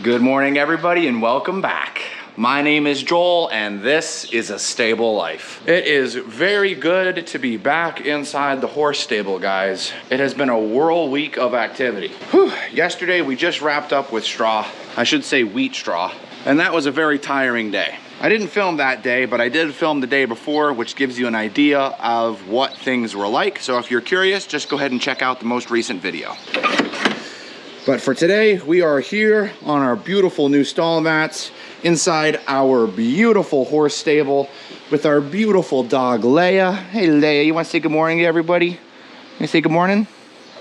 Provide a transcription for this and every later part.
Good morning, everybody, and welcome back. My name is Joel, and this is A Stable Life. It is very good to be back inside the horse stable, guys. It has been a whirl week of activity. Whew. Yesterday, we just wrapped up with straw. I should say wheat straw, and that was a very tiring day. I didn't film that day, but I did film the day before, which gives you an idea of what things were like. So if you're curious, just go ahead and check out the most recent video. But for today, we are here on our beautiful new stall mats inside our beautiful horse stable with our beautiful dog, Leia. Hey, Leia, you want to say good morning to everybody? You say good morning?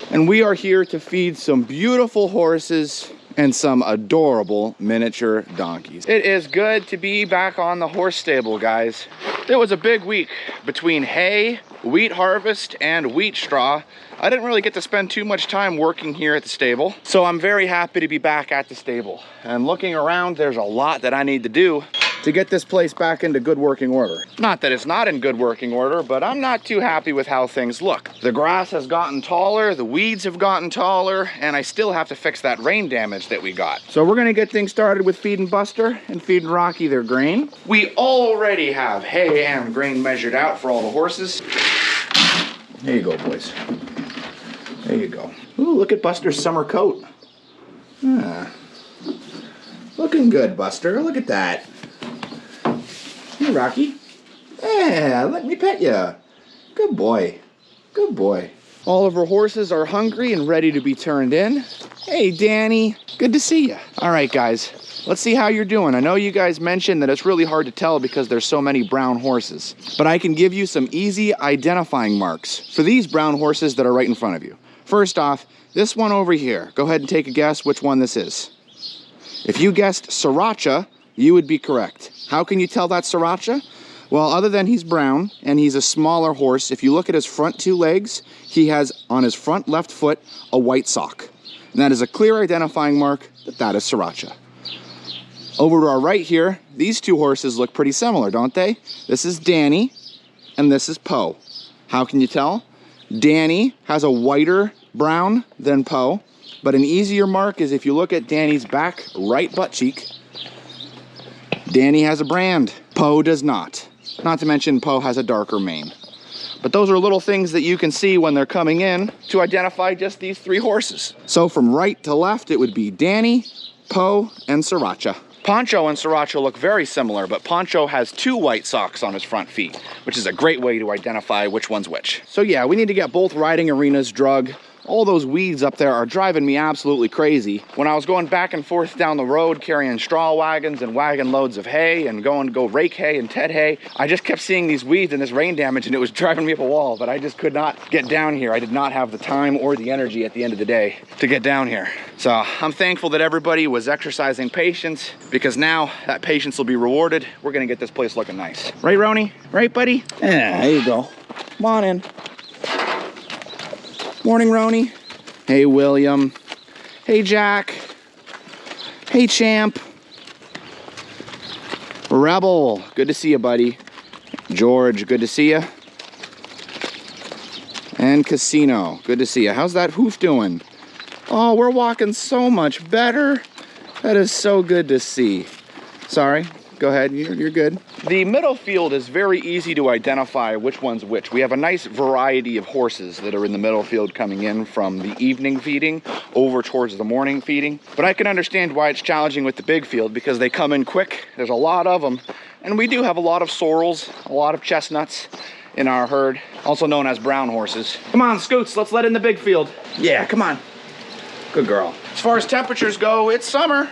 And we are here to feed some beautiful horses and some adorable miniature donkeys. It is good to be back on the horse stable, guys. It was a big week between hay, wheat harvest, and wheat straw. I didn't really get to spend too much time working here at the stable, so I'm very happy to be back at the stable. And looking around, there's a lot that I need to do to get this place back into good working order. Not that it's not in good working order, but I'm not too happy with how things look. The grass has gotten taller, the weeds have gotten taller, and I still have to fix that rain damage that we got. So we're gonna get things started with feeding Buster and feeding Rocky their grain. We already have hay and grain measured out for all the horses. There you go, boys. There you go. Ooh, look at Buster's summer coat. Ah. Looking good, Buster. Look at that. Hey, Rocky. Yeah, let me pet you. Good boy. Good boy. All of our horses are hungry and ready to be turned in. Hey, Danny. Good to see you. All right, guys. Let's see how you're doing. I know you guys mentioned that it's really hard to tell because there's so many brown horses, but I can give you some easy identifying marks for these brown horses that are right in front of you. First off, this one over here. Go ahead and take a guess which one this is. If you guessed Sriracha, you would be correct. How can you tell that's Sriracha? Well, other than he's brown and he's a smaller horse, if you look at his front two legs, he has on his front left foot a white sock. And that is a clear identifying mark that that is Sriracha. Over to our right here, these two horses look pretty similar, don't they? This is Danny and this is Poe. How can you tell? Danny has a whiter brown than Poe, but an easier mark is if you look at Danny's back right butt cheek, Danny has a brand. Poe does not. Not to mention Poe has a darker mane. But those are little things that you can see when they're coming in to identify just these three horses. So from right to left, it would be Danny, Poe, and Sriracha. Poncho and Sriracha look very similar, but Poncho has two white socks on his front feet, which is a great way to identify which one's which. So yeah, we need to get both riding arenas drug. All those weeds up there are driving me absolutely crazy. When I was going back and forth down the road carrying straw wagons and wagon loads of hay and going to go rake hay and ted hay, I just kept seeing these weeds and this rain damage and it was driving me up a wall, but I just could not get down here. I did not have the time or the energy at the end of the day to get down here. So I'm thankful that everybody was exercising patience because now that patience will be rewarded. We're gonna get this place looking nice. Right, Roni? Right, buddy? Yeah, there you go. Come on in. Morning, Roni. Hey, William. Hey, Jack. Hey, Champ. Rebel, good to see you, buddy. George, good to see you. And Casino, good to see you. How's that hoof doing? Oh, we're walking so much better. That is so good to see. Sorry, go ahead, you're good. The middle field is very easy to identify which one's which. We have a nice variety of horses that are in the middle field coming in from the evening feeding over towards the morning feeding. But I can understand why it's challenging with the big field because they come in quick. There's a lot of them. And we do have a lot of sorrels, a lot of chestnuts in our herd, also known as brown horses. Come on, Scoots, let's let in the big field. Yeah, come on. Good girl. As far as temperatures go, it's summer.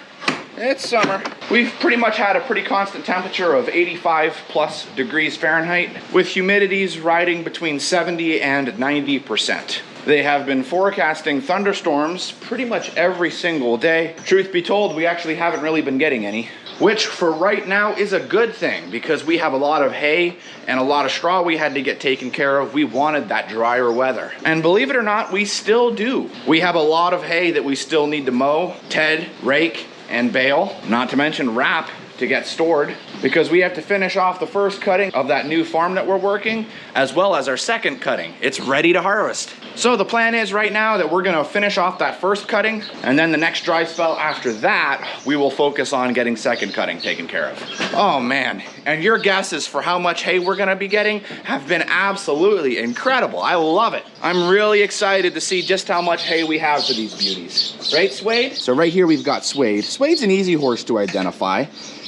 It's summer. We've pretty much had a pretty constant temperature of 85 plus degrees Fahrenheit with humidities riding between 70 and 90%. They have been forecasting thunderstorms pretty much every single day. Truth be told, we actually haven't really been getting any, which for right now is a good thing because we have a lot of hay and a lot of straw we had to get taken care of. We wanted that drier weather. And believe it or not, we still do. We have a lot of hay that we still need to mow, ted, rake, and bale, not to mention wrap to get stored, because we have to finish off the first cutting of that new farm that we're working, as well as our second cutting. It's ready to harvest. So the plan is right now that we're gonna finish off that first cutting, and then the next dry spell after that, we will focus on getting second cutting taken care of. Oh man, and your guesses for how much hay we're gonna be getting have been absolutely incredible. I love it. I'm really excited to see just how much hay we have for these beauties. Right, Suede? So right here we've got Suede. Suede's an easy horse to identify.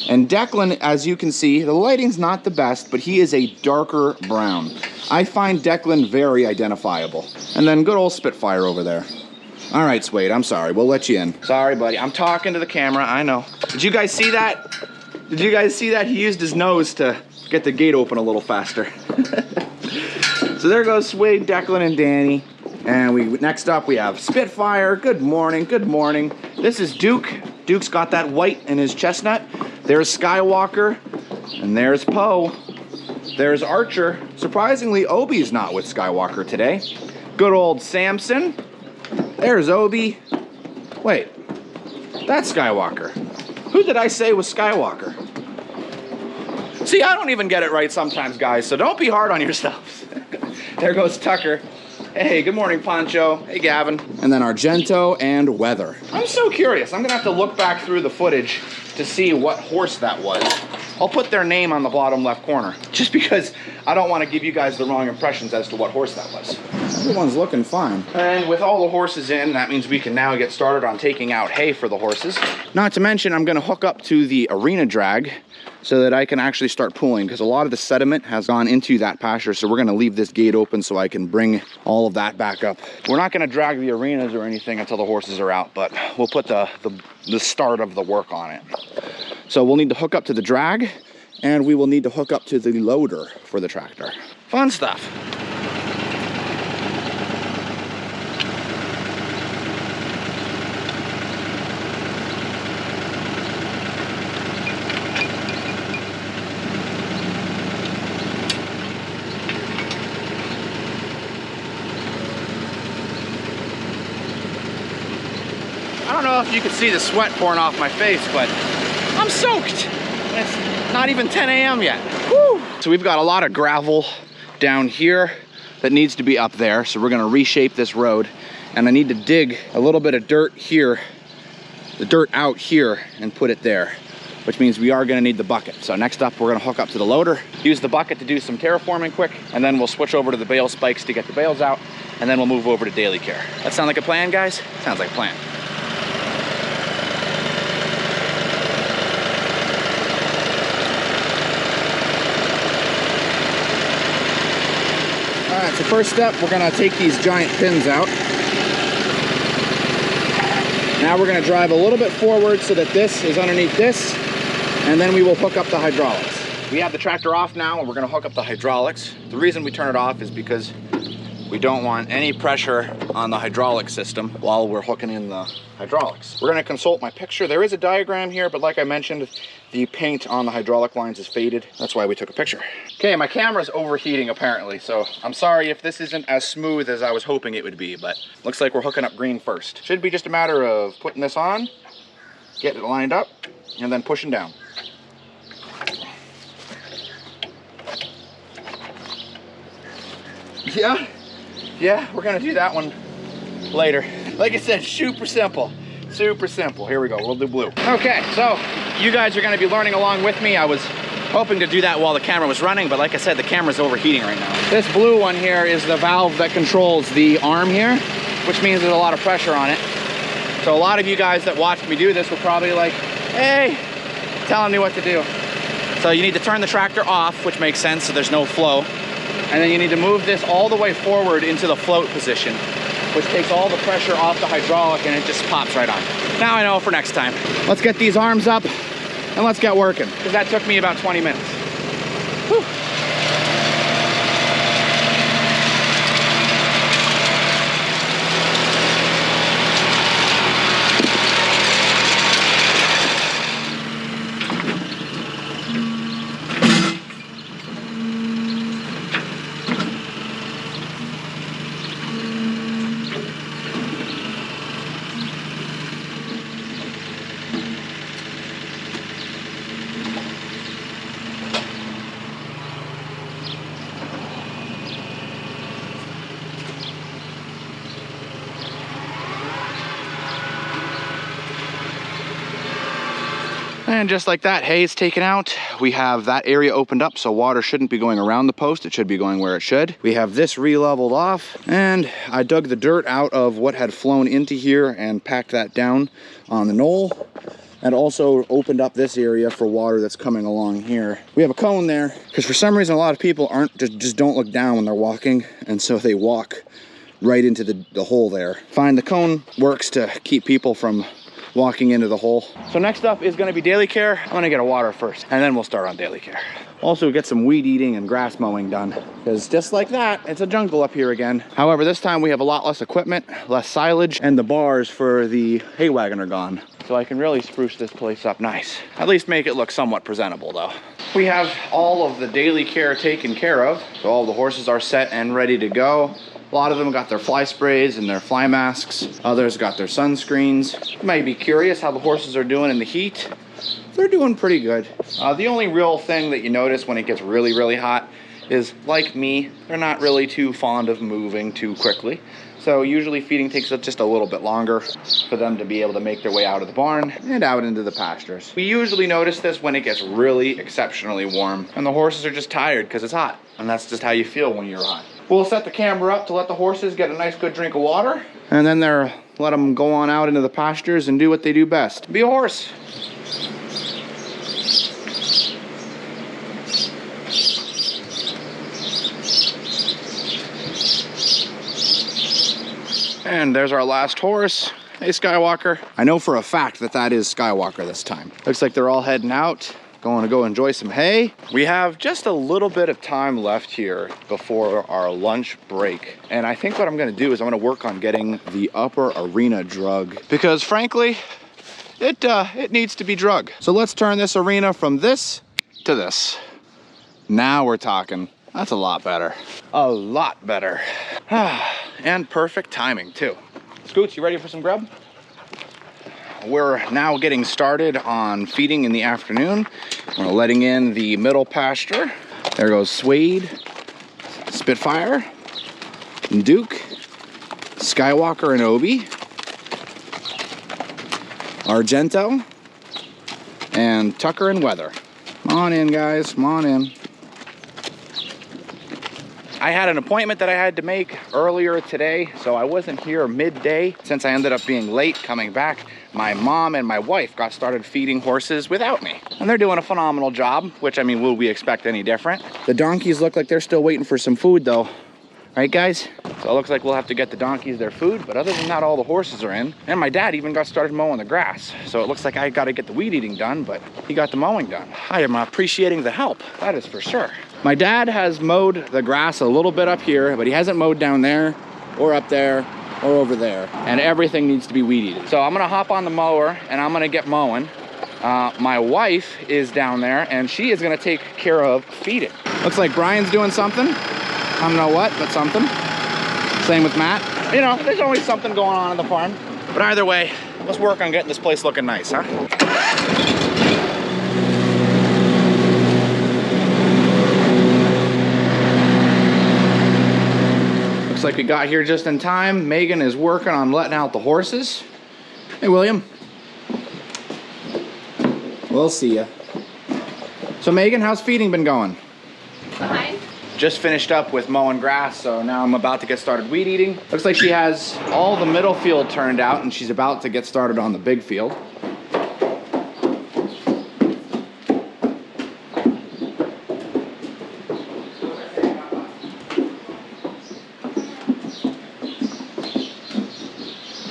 And Declan, as you can see, the lighting's not the best, but he is a darker brown. I find Declan very identifiable. And then good old Spitfire over there. All right, Suede, I'm sorry. We'll let you in. Sorry, buddy. I'm talking to the camera. I know. Did you guys see that? Did you guys see that? He used his nose to get the gate open a little faster. So there goes Suede, Declan, and Danny. And next up we have Spitfire. Good morning, good morning. This is Duke. Duke's got that white in his chestnut. There's Skywalker, and there's Poe. There's Archer. Surprisingly, Obi's not with Skywalker today. Good old Samson. There's Obi. Wait, that's Skywalker. Who did I say was Skywalker? See, I don't even get it right sometimes, guys, so don't be hard on yourselves. There goes Tucker. Hey, good morning, Poncho. Hey, Gavin. And then Argento and Weather. I'm so curious. I'm gonna have to look back through the footage to see what horse that was. I'll put their name on the bottom left corner, just because I don't want to give you guys the wrong impressions as to what horse that was. Everyone's looking fine. And with all the horses in, that means we can now get started on taking out hay for the horses. Not to mention, I'm gonna hook up to the arena drag so that I can actually start pulling, because a lot of the sediment has gone into that pasture, so we're gonna leave this gate open so I can bring all of that back up. We're not gonna drag the arenas or anything until the horses are out, but we'll put the start of the work on it. So we'll need to hook up to the drag, and we will need to hook up to the loader for the tractor. Fun stuff. I don't know if you can see the sweat pouring off my face, but I'm soaked. It's not even 10 a.m. yet. Woo! So we've got a lot of gravel down here that needs to be up there. So we're gonna reshape this road, and I need to dig a little bit of dirt here, the dirt out here, and put it there, which means we are gonna need the bucket. So next up, we're gonna hook up to the loader, use the bucket to do some terraforming quick, and then we'll switch over to the bale spikes to get the bales out, and then we'll move over to daily care. That sound like a plan, guys? Sounds like a plan. All right, so first step, we're gonna take these giant pins out. Now we're gonna drive a little bit forward so that this is underneath this, and then we will hook up the hydraulics. We have the tractor off now, and we're gonna hook up the hydraulics. The reason we turn it off is because we don't want any pressure on the hydraulic system while we're hooking in the hydraulics. We're gonna consult my picture. There is a diagram here, but like I mentioned, the paint on the hydraulic lines is faded. That's why we took a picture. Okay, my camera's overheating apparently, so I'm sorry if this isn't as smooth as I was hoping it would be, but looks like we're hooking up green first. Should be just a matter of putting this on, getting it lined up, and then pushing down. Yeah, we're gonna do that one later. Like I said, super simple. Super simple. Here we go, we'll do blue. Okay, so you guys are gonna be learning along with me. I was hoping to do that while the camera was running, but like I said, the camera's overheating right now. This blue one here is the valve that controls the arm here, which means there's a lot of pressure on it. So a lot of you guys that watched me do this were probably like, hey, telling me what to do. So you need to turn the tractor off, which makes sense, so there's no flow. And then you need to move this all the way forward into the float position, which takes all the pressure off the hydraulic and it just pops right on. Now I know for next time. Let's get these arms up and let's get working, because that took me about 20 minutes. Whew. And just like that, hay is taken out. We have that area opened up, so water shouldn't be going around the post. It should be going where it should. We have this re-leveled off, and I dug the dirt out of what had flown into here and packed that down on the knoll. And also opened up this area for water that's coming along here. We have a cone there, because for some reason a lot of people just don't look down when they're walking, and so they walk right into the hole there. Fine, the cone works to keep people from walking into the hole. So next up is gonna be daily care. I'm gonna get a water first, and then we'll start on daily care. Also get some weed eating and grass mowing done, because just like that, it's a jungle up here again. However, this time we have a lot less equipment, less silage, and the bars for the hay wagon are gone. So I can really spruce this place up nice. At least make it look somewhat presentable though. We have all of the daily care taken care of. So all the horses are set and ready to go. A lot of them got their fly sprays and their fly masks. Others got their sunscreens. You might be curious how the horses are doing in the heat. They're doing pretty good. The only real thing that you notice when it gets really, really hot is, like me, they're not really too fond of moving too quickly. So usually feeding takes just a little bit longer for them to be able to make their way out of the barn and out into the pastures. We usually notice this when it gets really exceptionally warm and the horses are just tired because it's hot. And that's just how you feel when you're hot. We'll set the camera up to let the horses get a nice good drink of water, and then let them go on out into the pastures and do what they do best. Be a horse. And there's our last horse. Hey, Skywalker. I know for a fact that that is Skywalker this time. Looks like they're all heading out. Going to go enjoy some hay. We have just a little bit of time left here before our lunch break. And I think what I'm gonna do is I'm gonna work on getting the upper arena drug, because frankly, it needs to be drug. So let's turn this arena from this to this. Now we're talking. That's a lot better. A lot better. And perfect timing too. Scoots, you ready for some grub? We're now getting started on feeding in the afternoon. We're letting in the middle pasture. There goes Suede, Spitfire, Duke, Skywalker and Obi, Argento, and Tucker and Weather. Come on in, guys, come on in. I had an appointment that I had to make earlier today, so I wasn't here midday. Since I ended up being late coming back, my mom and my wife got started feeding horses without me. And they're doing a phenomenal job, which, I mean, would we expect any different? The donkeys look like they're still waiting for some food though. Right, guys? So it looks like we'll have to get the donkeys their food, but other than that, all the horses are in. And my dad even got started mowing the grass. So it looks like I gotta get the weed eating done, but he got the mowing done. I am appreciating the help, that is for sure. My dad has mowed the grass a little bit up here, but he hasn't mowed down there, or up there, or over there. And everything needs to be weed eated. So I'm gonna hop on the mower and I'm gonna get mowing. My wife is down there and she is gonna take care of feeding. Looks like Brian's doing something. I don't know what, but something. Same with Matt. You know, there's always something going on in the farm. But either way, let's work on getting this place looking nice, huh? Looks like we got here just in time. Megan is working on letting out the horses. Hey, William. We'll see ya. So Megan, how's feeding been going? Behind. Just finished up with mowing grass, so now I'm about to get started weed eating. Looks like she has all the middle field turned out and she's about to get started on the big field.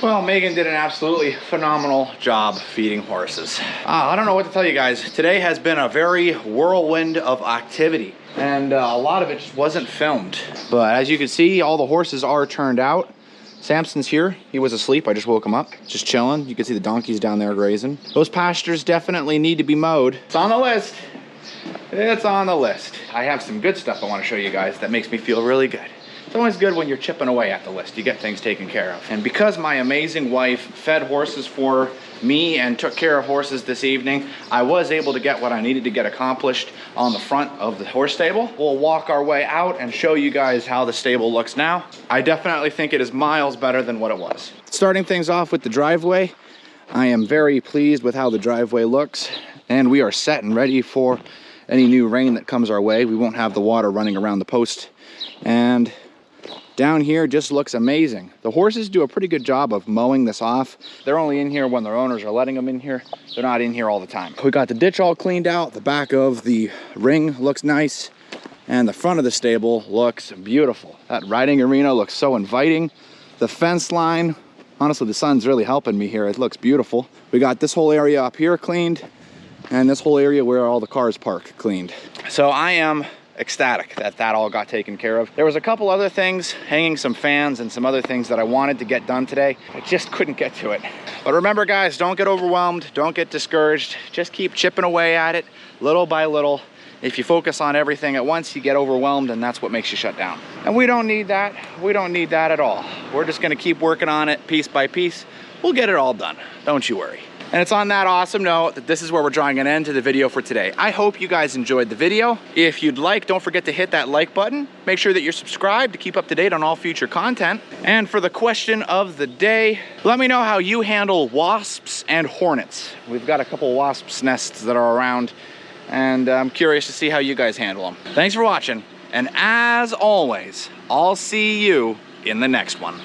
Well, Megan did an absolutely phenomenal job feeding horses. I don't know what to tell you guys. Today has been a very whirlwind of activity, and a lot of it just wasn't filmed. But as you can see, all the horses are turned out. Samson's here. He was asleep. I just woke him up, just chilling. You can see the donkeys down there grazing. Those pastures definitely need to be mowed. It's on the list. It's on the list. I have some good stuff I want to show you guys that makes me feel really good. It's always good when you're chipping away at the list. You get things taken care of. And because my amazing wife fed horses for me and took care of horses this evening, I was able to get what I needed to get accomplished on the front of the horse stable. We'll walk our way out and show you guys how the stable looks now. I definitely think it is miles better than what it was. Starting things off with the driveway, I am very pleased with how the driveway looks. and we are set and ready for any new rain that comes our way. We won't have the water running around the post. And down here just looks amazing. The horses do a pretty good job of mowing this off. They're only in here when their owners are letting them in here. They're not in here all the time. We got the ditch all cleaned out. The back of the ring looks nice. And the front of the stable looks beautiful. That riding arena looks so inviting. The fence line, honestly, the sun's really helping me here. It looks beautiful. We got this whole area up here cleaned, and this whole area where all the cars park cleaned. So I am ecstatic that that all got taken care of. There was a couple other things, hanging some fans and some other things that I wanted to get done today. I just couldn't get to it. But remember guys, don't get overwhelmed, don't get discouraged. Just keep chipping away at it little by little. If you focus on everything at once, you get overwhelmed, and that's what makes you shut down. And we don't need that. We don't need that at all. We're just gonna keep working on it piece by piece. We'll get it all done, don't you worry. And it's on that awesome note that this is where we're drawing an end to the video for today. I hope you guys enjoyed the video. If you'd like, don't forget to hit that like button. Make sure that you're subscribed to keep up to date on all future content. And for the question of the day, let me know how you handle wasps and hornets. We've got a couple wasps nests that are around, and I'm curious to see how you guys handle them. Thanks for watching, and as always, I'll see you in the next one.